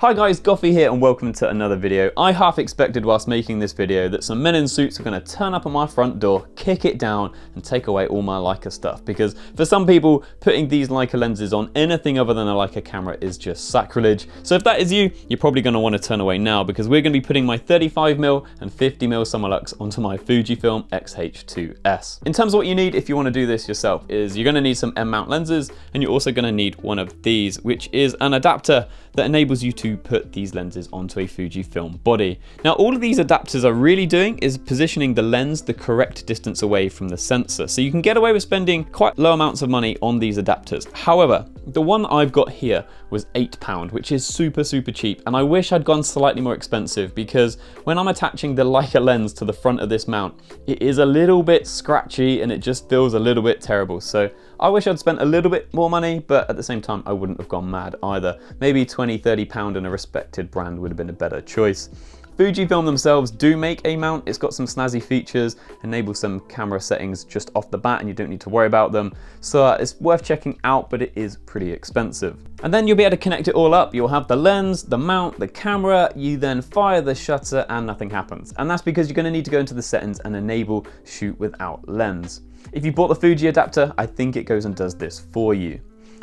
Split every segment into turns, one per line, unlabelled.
Hi guys, Goffy here and welcome to another video. I half expected whilst making this video that some men in suits were going to turn up at my front door, kick it down and take away all my Leica stuff, because for some people putting these Leica lenses on anything other than a Leica camera is just sacrilege. So if that is you, you're probably going to want to turn away now, because we're going to be putting my 35mm and 50mm Summilux onto my Fujifilm X-H2S. In terms of what you need if you want to do this yourself is you're going to need some M-mount lenses, and you're also going to need one of these, which is an adapter that enables you to put these lenses onto a Fujifilm body. Now all of these adapters are really doing is positioning the lens the correct distance away from the sensor, so you can get away with spending quite low amounts of money on these adapters. However, the one I've got here was £8, which is super cheap, and I wish I'd gone slightly more expensive, because when I'm attaching the Leica lens to the front of this mount, it is a little bit scratchy and it just feels a little bit terrible. So I wish I'd spent a little bit more money, but at the same time I wouldn't have gone mad either. Maybe £20–30 and a respected brand would have been a better choice. Fujifilm themselves do make a mount. It's got some snazzy features, enable some camera settings just off the bat and you don't need to worry about them. So it's worth checking out, but it is pretty expensive. And then you'll be able to connect it all up. You'll have the lens, the mount, the camera, you then fire the shutter and nothing happens. And that's because you're going to need to go into the settings and enable shoot without lens. If you bought the Fuji adapter, I think it goes and does this for you.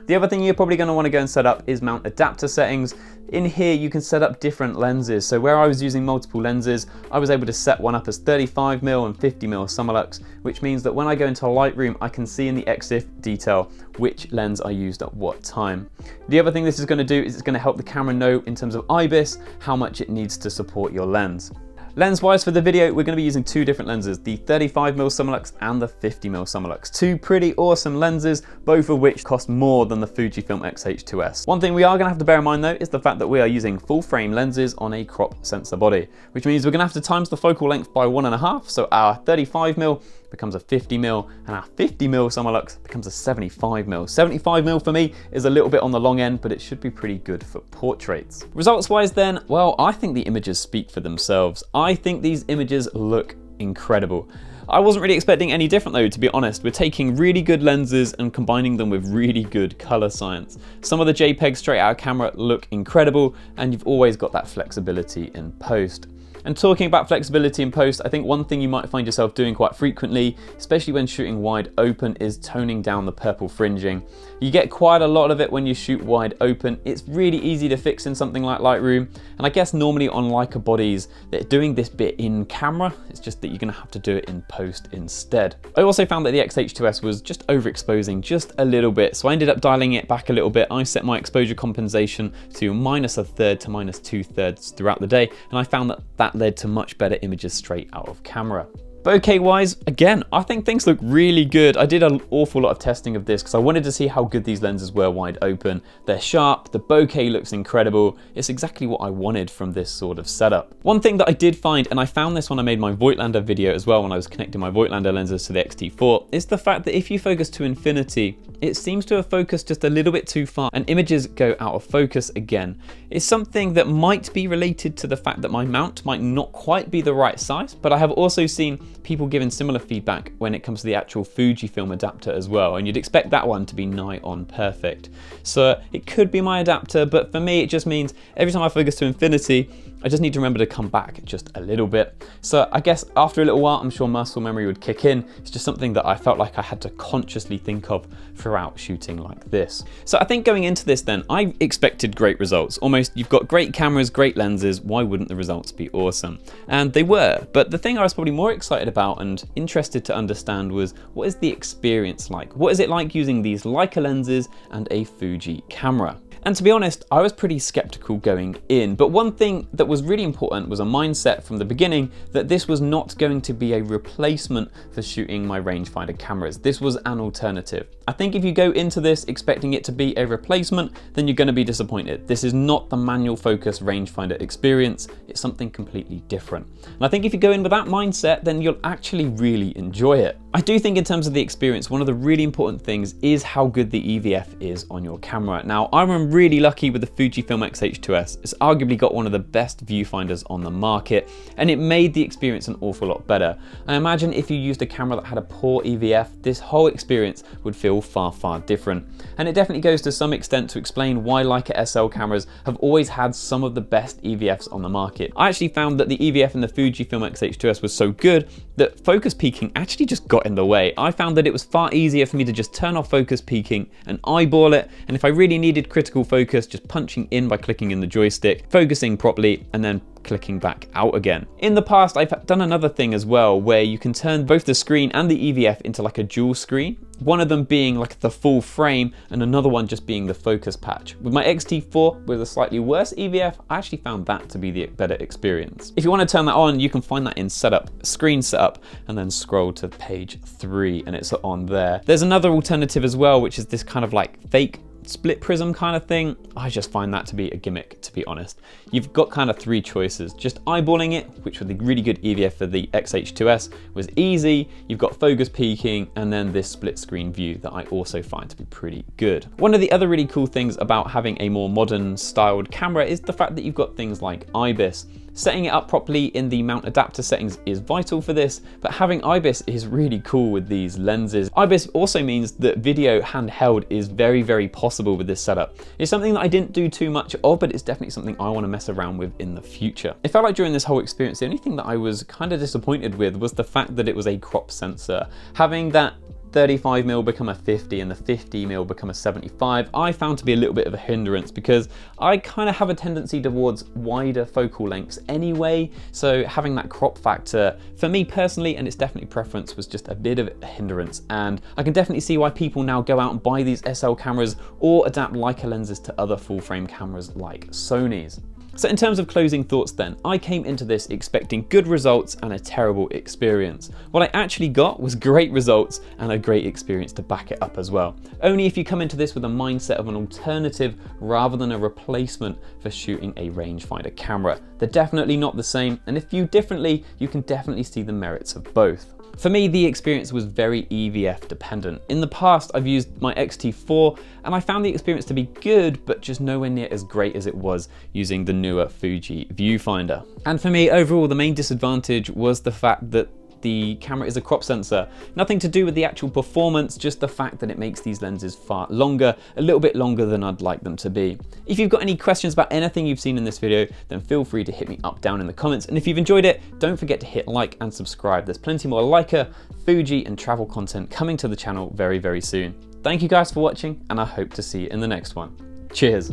The other thing you're probably going to want to go and set up is mount adapter settings. In here you can set up different lenses. So where I was using multiple lenses, I was able to set one up as 35mm and 50mm Summilux, which means that when I go into Lightroom, I can see in the EXIF detail which lens I used at what time. The other thing this is going to do is it's going to help the camera know in terms of IBIS how much it needs to support your lens. Lens-wise for the video, we're going to be using two different lenses, the 35mm Summilux and the 50mm Summilux. Two pretty awesome lenses, both of which cost more than the Fujifilm X-H2S. One thing we are going to have to bear in mind though is the fact that we are using full frame lenses on a crop sensor body, which means we're going to have to times the focal length by 1.5, so our 35mm becomes a 50mm and our 50mm Summilux becomes a 75mm. 75mm for me is a little bit on the long end, but it should be pretty good for portraits. Results wise then, well, I think the images speak for themselves. I think these images look incredible. I wasn't really expecting any different though, to be honest. We're taking really good lenses and combining them with really good color science. Some of the JPEGs straight out of camera look incredible, and you've always got that flexibility in post. And talking about flexibility in post, I think one thing you might find yourself doing quite frequently, especially when shooting wide open, is toning down the purple fringing. You get quite a lot of it when you shoot wide open. It's really easy to fix in something like Lightroom, and I guess normally on Leica bodies, they're doing this bit in camera. It's just that you're going to have to do it in post instead. I also found that the X-H2S was just overexposing just a little bit, so I ended up dialing it back a little bit. I set my exposure compensation to -1/3 to -2/3 throughout the day, and I found that led to much better images straight out of camera. Bokeh wise, again, I think things look really good. I did an awful lot of testing of this because I wanted to see how good these lenses were wide open. They're sharp, the bokeh looks incredible. It's exactly what I wanted from this sort of setup. One thing that I did find, and I found this when I made my Voigtlander video as well when I was connecting my Voigtlander lenses to the X-T4, is the fact that if you focus to infinity, it seems to have focused just a little bit too far and images go out of focus again. It's something that might be related to the fact that my mount might not quite be the right size, but I have also seen people giving similar feedback when it comes to the actual Fujifilm adapter as well, and you'd expect that one to be nigh on perfect. So it could be my adapter, but for me it just means every time I focus to infinity, I just need to remember to come back just a little bit. So I guess after a little while, I'm sure muscle memory would kick in. It's just something that I felt like I had to consciously think of throughout shooting like this. So I think going into this then, I expected great results. Almost, you've got great cameras, great lenses, why wouldn't the results be awesome? And they were, but the thing I was probably more excited about and interested to understand was, what is the experience like? What is it like using these Leica lenses and a Fuji camera? And to be honest, I was pretty skeptical going in, but one thing that was really important was a mindset from the beginning that this was not going to be a replacement for shooting my rangefinder cameras. This was an alternative. I think if you go into this expecting it to be a replacement, then you're going to be disappointed. This is not the manual focus rangefinder experience. It's something completely different. And I think if you go in with that mindset, then you'll actually really enjoy it. I do think in terms of the experience, one of the really important things is how good the EVF is on your camera. Now, I'm really lucky with the Fujifilm X-H2S. It's arguably got one of the best viewfinders on the market, and it made the experience an awful lot better. I imagine if you used a camera that had a poor EVF, this whole experience would feel far, far different. And it definitely goes to some extent to explain why Leica SL cameras have always had some of the best EVFs on the market. I actually found that the EVF in the Fujifilm X-H2S was so good that focus peaking actually just got in the way. I found that it was far easier for me to just turn off focus peaking and eyeball it, and if I really needed critical focus, just punching in by clicking in the joystick, focusing properly, and then clicking back out again. In the past, I've done another thing as well, where you can turn both the screen and the EVF into like a dual screen, one of them being like the full frame and another one just being the focus patch. With my X-T4 with a slightly worse EVF, I actually found that to be the better experience. If you want to turn that on, you can find that in setup, screen setup, and then scroll to page 3 and it's on there. There's another alternative as well, which is this kind of like fake split prism kind of thing. I just find that to be a gimmick, to be honest. You've got kind of 3 choices. Just eyeballing it, which with the really good EVF for the X-H2S was easy. You've got focus peaking, and then this split screen view that I also find to be pretty good. One of the other really cool things about having a more modern styled camera is the fact that you've got things like IBIS. Setting it up properly in the mount adapter settings is vital for this, but having IBIS is really cool with these lenses. IBIS also means that video handheld is very, very possible with this setup. It's something that I didn't do too much of, but it's definitely something I want to mess around with in the future. It felt like during this whole experience, the only thing that I was kind of disappointed with was the fact that it was a crop sensor. Having that 35mm become a 50 and the 50mm become a 75, I found to be a little bit of a hindrance because I kind of have a tendency towards wider focal lengths anyway, so having that crop factor for me personally, and it's definitely preference, was just a bit of a hindrance. And I can definitely see why people now go out and buy these SL cameras or adapt Leica lenses to other full frame cameras like Sony's. So in terms of closing thoughts then, I came into this expecting good results and a terrible experience. What I actually got was great results and a great experience to back it up as well. Only if you come into this with a mindset of an alternative rather than a replacement for shooting a rangefinder camera. They're definitely not the same, and if viewed differently, you can definitely see the merits of both. For me, the experience was very EVF dependent. In the past, I've used my X-T4 and I found the experience to be good, but just nowhere near as great as it was using the newer Fuji viewfinder. And for me, overall, the main disadvantage was the fact that the camera is a crop sensor. Nothing to do with the actual performance, just the fact that it makes these lenses far longer, a little bit longer than I'd like them to be. If you've got any questions about anything you've seen in this video, then feel free to hit me up down in the comments. And if you've enjoyed it, don't forget to hit like and subscribe. There's plenty more Leica, Fuji, and travel content coming to the channel very, very soon. Thank you guys for watching, and I hope to see you in the next one. Cheers.